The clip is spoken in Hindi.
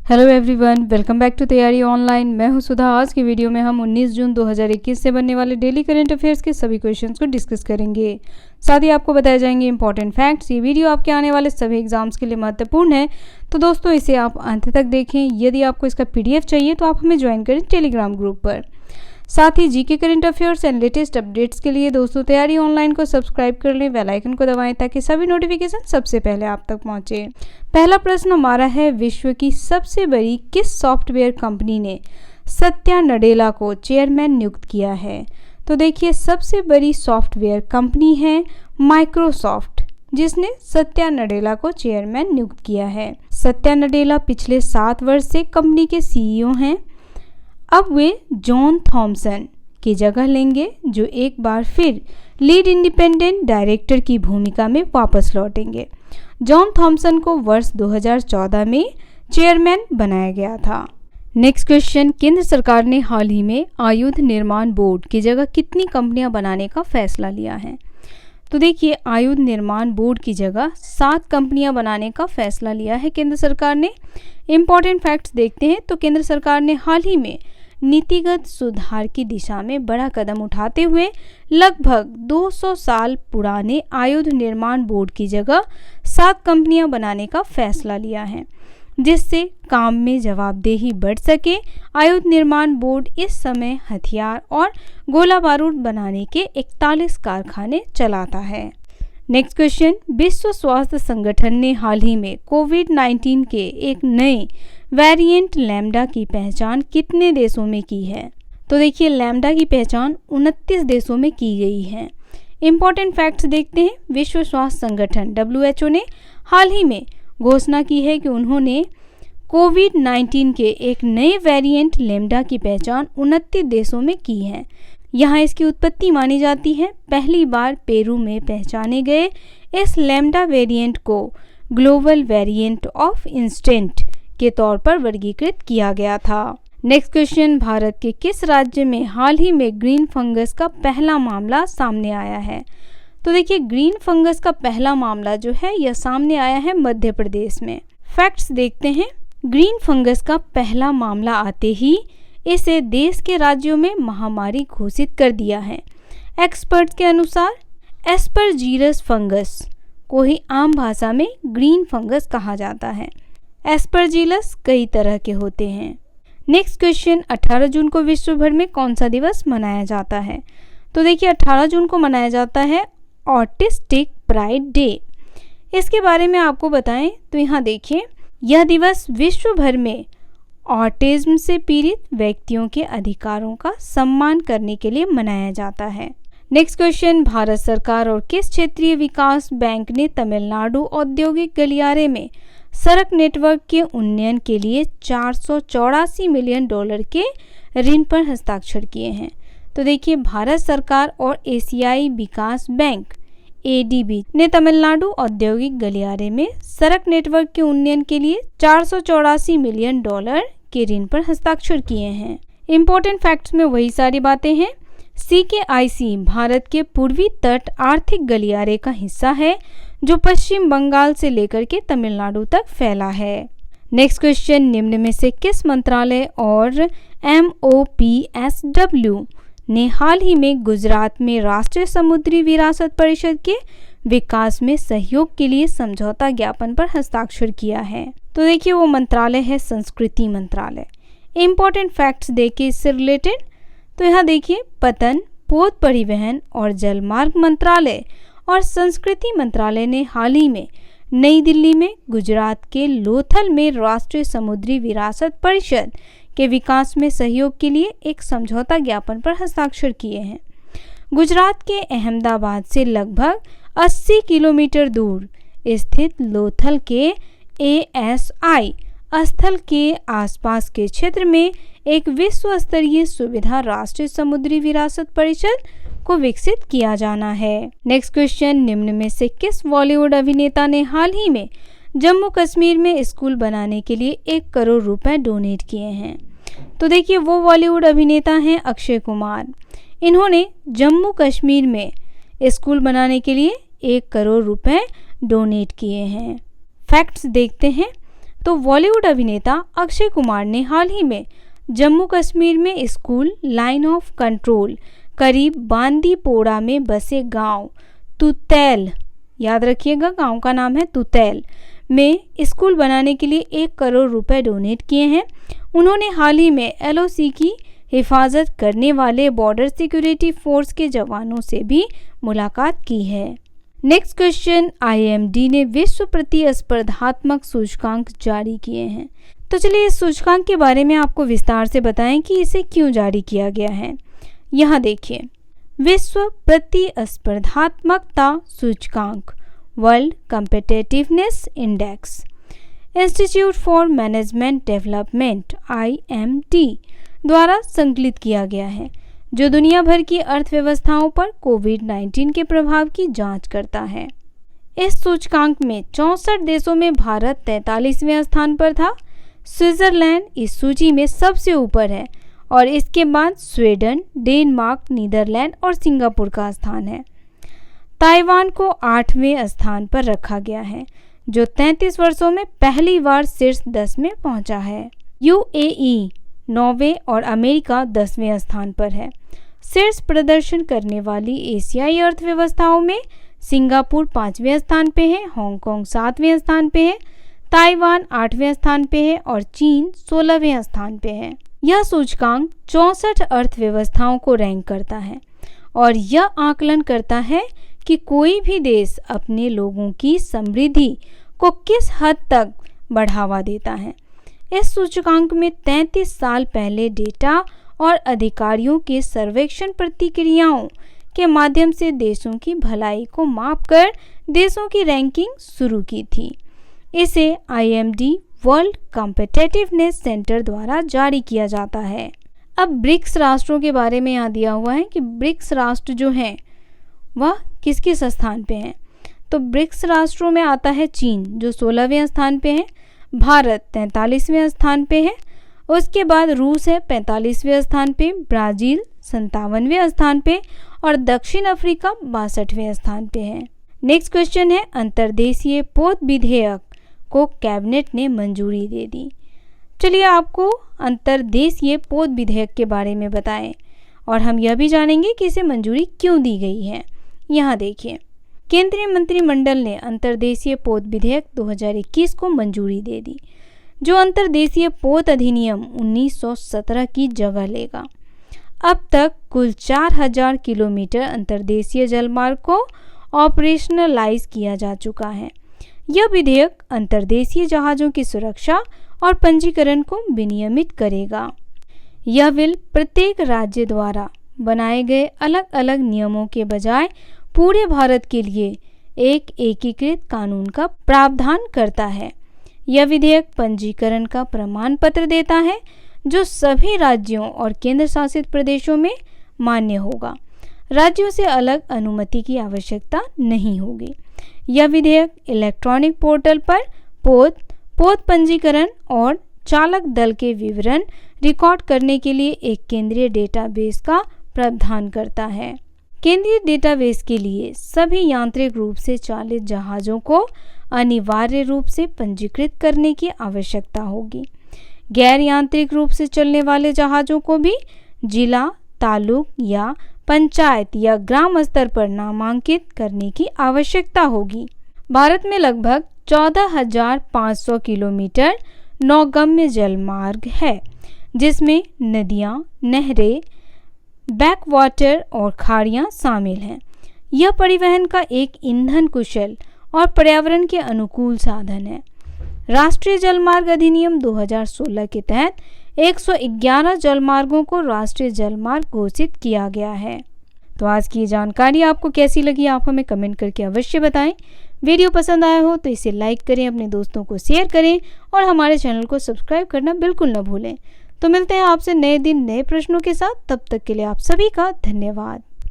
Hello everyone, welcome back to Taiyari online. मैं हूं सुधा। आज की वीडियो में हम 19 जून 2021 से बनने वाले डेली करंट अफेयर्स के सभी क्वेश्चंस को डिस्कस करेंगे। साथ ही आपको बताए जाएंगे इंपॉर्टेंट फैक्ट्स। ये वीडियो आपके आने वाले सभी एग्जाम्स के लिए महत्वपूर्ण है, तो दोस्तों इसे आप अंत तक देखें। यदि आपको इसका PDF चाहिए तो आप हमें ज्वाइन करें टेलीग्राम ग्रुप पर। साथ ही GK current affairs and latest updates के लिए दोस्तों तैयारी ऑनलाइन को सब्सक्राइब कर लें, बेल आइकन को दबाएं ताकि सभी नोटिफिकेशन सबसे पहले आप तक पहुंचे। पहला प्रश्न हमारा है, विश्व की सबसे बड़ी किस सॉफ्टवेयर कंपनी ने सत्या नडेला को चेयरमैन नियुक्त किया है? तो देखिए, सबसे बड़ी सॉफ्टवेयर कंपनी है माइक्रोसॉफ्ट, जिसने सत्या नडेला को चेयरमैन नियुक्त किया है। सत्या नडेला पिछले 7 वर्ष से कंपनी के CEO हैं। अब वे जॉन थॉमसन की जगह लेंगे, जो एक बार फिर लीड इंडिपेंडेंट डायरेक्टर की भूमिका में वापस लौटेंगे। जॉन थॉमसन को वर्ष 2014 में चेयरमैन बनाया गया था। नेक्स्ट क्वेश्चन, केंद्र सरकार ने हाल ही में आयुध निर्माण बोर्ड की जगह कितनी कंपनियां बनाने का फैसला लिया है? तो देखिए, आयुध निर्माण बोर्ड की जगह 7 कंपनियां बनाने का फैसला लिया है केंद्र सरकार ने। इंपॉर्टेंट फैक्ट्स देखते हैं तो केंद्र सरकार ने हाल ही में नीतिगत सुधार की दिशा में बड़ा कदम उठाते हुए लगभग 200 साल पुराने आयुध निर्माण बोर्ड की जगह 7 कंपनियां बनाने का फैसला लिया है, जिससे काम में जवाबदेही बढ़ सके। आयुध निर्माण बोर्ड इस समय हथियार और गोला बारूद बनाने के 41 कारखाने चलाता है। नेक्स्ट क्वेश्चन, विश्व स्वास्थ्य संगठन ने हाल ही में कोविड-19 के एक नए वेरिएंट लैम्डा की पहचान कितने देशों में की है? तो देखिए, लैम्डा की पहचान 29 देशों में की गई है। इंपॉर्टेंट फैक्ट्स देखते हैं। विश्व स्वास्थ्य संगठन WHO ने हाल ही में घोषणा की है कि उन्होंने कोविड-19 के एक नए वेरिएंट लैम्डा की पहचान 29 देशों में की है। यहाँ इसकी उत्पत्ति मानी जाती है। पहली बार पेरू में पहचाने गए इस लैम्डा वेरिएंट को ग्लोबल वेरिएंट ऑफ इंस्टेंट के तौर पर वर्गीकृत किया गया था। नेक्स्ट क्वेश्चन, भारत के किस राज्य में हाल ही में ग्रीन फंगस का पहला मामला सामने आया है? तो देखिए, ग्रीन फंगस का पहला मामला जो है यह सामने आया है मध्य प्रदेश में। फैक्ट्स देखते हैं। ग्रीन फंगस का पहला मामला आते ही इसे देश के राज्यों में महामारी घोषित कर दिया है। एक्सपर्ट के अनुसार एस्परजीलस फंगस को ही आम भाषा में ग्रीन फंगस कहा जाता है। एस्परजीलस कई तरह के होते हैं। नेक्स्ट क्वेश्चन, 18 जून को विश्व भर में कौन सा दिवस मनाया जाता है? तो देखिए, 18 जून को मनाया जाता है ऑटिस्टिक प्राइड डे। इसके बारे में आपको बताएं तो यहाँ देखिए, यह दिवस विश्व भर में ऑटिज्म से पीड़ित व्यक्तियों के अधिकारों का सम्मान करने के लिए मनाया जाता है। नेक्स्ट क्वेश्चन, भारत सरकार और किस क्षेत्रीय विकास बैंक ने तमिलनाडु औद्योगिक गलियारे में सड़क नेटवर्क के उन्नयन के लिए $484 मिलियन के ऋण पर हस्ताक्षर किए हैं? तो देखिए, भारत सरकार और एशियाई विकास बैंक ADB ने तमिलनाडु औद्योगिक गलियारे में सड़क नेटवर्क के उन्नयन के लिए $484 मिलियन के ऋण पर हस्ताक्षर किए हैं। इंपॉर्टेंट फैक्ट्स में वही सारी बातें हैं। CKIC भारत के पूर्वी तट आर्थिक गलियारे का हिस्सा है, जो पश्चिम बंगाल से लेकर के तमिलनाडु तक फैला है। नेक्स्ट क्वेश्चन, निम्न में से किस मंत्रालय और MOPSW ने हाल ही में गुजरात में राष्ट्रीय समुद्री विरासत परिषद के विकास में सहयोग के लिए समझौता ज्ञापन पर हस्ताक्षर किया है? तो देखिए, वो मंत्रालय है संस्कृति मंत्रालय। इंपॉर्टेंट फैक्ट्स देखिए इससे रिलेटेड। तो यहाँ देखिए, पतन, पोत परिवहन और जलमार्ग मंत्रालय और संस्कृति मंत्रालय ने हाल ही में नई दिल्ली में गुजरात के लोथल में राष्ट्रीय समुद्री विरासत परिषद के विकास में सहयोग के लिए एक समझौता ज्ञापन पर हस्ताक्षर किए हैं। गुजरात के अहमदाबाद से लगभग 80 किलोमीटर दूर स्थित लोथल के ASI स्थल के आसपास के क्षेत्र में एक विश्व स्तरीय सुविधा राष्ट्रीय समुद्री विरासत परिषद को विकसित किया जाना है। नेक्स्ट क्वेश्चन, निम्न में से किस बॉलीवुड अभिनेता ने हाल ही में जम्मू कश्मीर में स्कूल बनाने के लिए 1 करोड़ रुपए डोनेट किए हैं? तो देखिए, वो बॉलीवुड अभिनेता हैं अक्षय कुमार। इन्होंने जम्मू कश्मीर में स्कूल बनाने के लिए 1 करोड़ रुपए डोनेट किए हैं। फैक्ट्स देखते हैं। तो बॉलीवुड अभिनेता अक्षय कुमार ने हाल ही में जम्मू कश्मीर में स्कूल लाइन ऑफ कंट्रोल करीब बांदीपोरा में बसे गांव तुतैल, याद रखिएगा गांव का नाम है तुतैल, में स्कूल बनाने के लिए 1 करोड़ रुपए डोनेट किए हैं। उन्होंने हाल ही में LOC की हिफाजत करने वाले बॉर्डर सिक्योरिटी फोर्स के जवानों से भी मुलाकात की है। नेक्स्ट क्वेश्चन, IMD ने विश्व प्रतिस्पर्धात्मक सूचकांक जारी किए हैं। तो चलिए इस सूचकांक के बारे में आपको विस्तार से बताएं कि इसे क्यों जारी किया गया है। यहाँ देखिए, विश्व प्रतिस्पर्धात्मकता सूचकांक world competitiveness index institute for management development IMD द्वारा संकलित किया गया है, जो दुनिया भर की अर्थव्यवस्थाओं पर कोविड-19 के प्रभाव की जांच करता है। इस सूचकांक में 64 देशों में भारत 43वें स्थान पर था। स्विट्जरलैंड इस सूची में सबसे ऊपर है और इसके बाद स्वीडन, डेनमार्क, नीदरलैंड और सिंगापुर का स्थान है। ताइवान को 8वें स्थान पर रखा गया है, जो 33 वर्षों में पहली बार शीर्ष 10 में पहुंचा है। UAE 9वें और अमेरिका 10वें स्थान पर है। शीर्ष प्रदर्शन करने वाली एशियाई अर्थव्यवस्थाओं में सिंगापुर 5वें स्थान पे है, हांगकांग 7वें स्थान पे है, ताइवान 8वें स्थान पे है और चीन 16वें स्थान पे है। यह सूचकांक 64 अर्थव्यवस्थाओं को रैंक करता है और यह आकलन करता है कि कोई भी देश अपने लोगों की समृद्धि को किस हद तक बढ़ावा देता है। इस सूचकांक में 33 साल पहले डेटा और अधिकारियों के सर्वेक्षण प्रतिक्रियाओं के माध्यम से देशों की भलाई को मापकर देशों की रैंकिंग शुरू की थी। इसे IMD वर्ल्ड कॉम्पिटिटिवनेस सेंटर द्वारा जारी किया जाता है। अब ब्रिक्स राष्ट्रों के बारे में यहाँ दिया हुआ है कि ब्रिक्स राष्ट्र जो हैं वह किस किस स्थान पे हैं। तो ब्रिक्स राष्ट्रों में आता है चीन, जो 16वें स्थान पे है, भारत 43वें स्थान पे है, उसके बाद रूस है 45वें स्थान पे, ब्राज़ील 57वें स्थान पे और दक्षिण अफ्रीका 62वें स्थान पे है। नेक्स्ट क्वेश्चन है, अंतर्देशीय पोत विधेयक को कैबिनेट ने मंजूरी दे दी। चलिए आपको अंतर्देशीय पोत विधेयक के बारे में बताएं और हम यह भी जानेंगे कि इसे मंजूरी क्यों दी गई है। यहाँ देखिए, केंद्रीय मंत्रिमंडल ने अंतर्देशीय पोत विधेयक 2021 को मंजूरी दे दी, जो अंतर्देशीय पोत अधिनियम 1917 की जगह लेगा। अब तक कुल 4000 किलोमीटर अंतर्देशीय जलमार्ग को ऑपरेशनलाइज किया जा चुका है। यह विधेयक अंतर्देशीय जहाज़ों की सुरक्षा और पंजीकरण को विनियमित करेगा। यह बिल प्रत्येक राज्य द्वारा बनाए गए अलग अलग नियमों के बजाय पूरे भारत के लिए एक एकीकृत कानून का प्रावधान करता है। यह विधेयक पंजीकरण का प्रमाण पत्र देता है, जो सभी राज्यों और केंद्र शासित प्रदेशों में मान्य होगा। राज्यों से अलग अनुमति की आवश्यकता नहीं होगी। यह विधेयक इलेक्ट्रॉनिक पोर्टल पर पोत पंजीकरण और चालक दल के विवरण रिकॉर्ड करने के लिए एक केंद्रीय डेटाबेस का प्रावधान करता है। केंद्रीय डेटाबेस के लिए सभी यांत्रिक रूप से चालित जहाज़ों को अनिवार्य रूप से पंजीकृत करने की आवश्यकता होगी। गैर यांत्रिक रूप से चलने वाले जहाज़ों को भी जिला, तालुक या पंचायत या ग्राम स्तर पर नामांकित करने की आवश्यकता होगी। भारत में लगभग 14,500 किलोमीटर नौगम्य जलमार्ग है, जिसमें नदियां, नहरें, बैकवाटर और खाड़ियां शामिल हैं। यह परिवहन का एक ईंधन कुशल और पर्यावरण के अनुकूल साधन है। राष्ट्रीय जलमार्ग अधिनियम 2016 के तहत 111 जलमार्गों को राष्ट्रीय जलमार्ग घोषित किया गया है। तो आज की जानकारी आपको कैसी लगी, आप हमें कमेंट करके अवश्य बताएं। वीडियो पसंद आया हो तो इसे लाइक करें, अपने दोस्तों को शेयर करें और हमारे चैनल को सब्सक्राइब करना बिल्कुल न भूलें। तो मिलते हैं आपसे नए दिन नए प्रश्नों के साथ। तब तक के लिए आप सभी का धन्यवाद।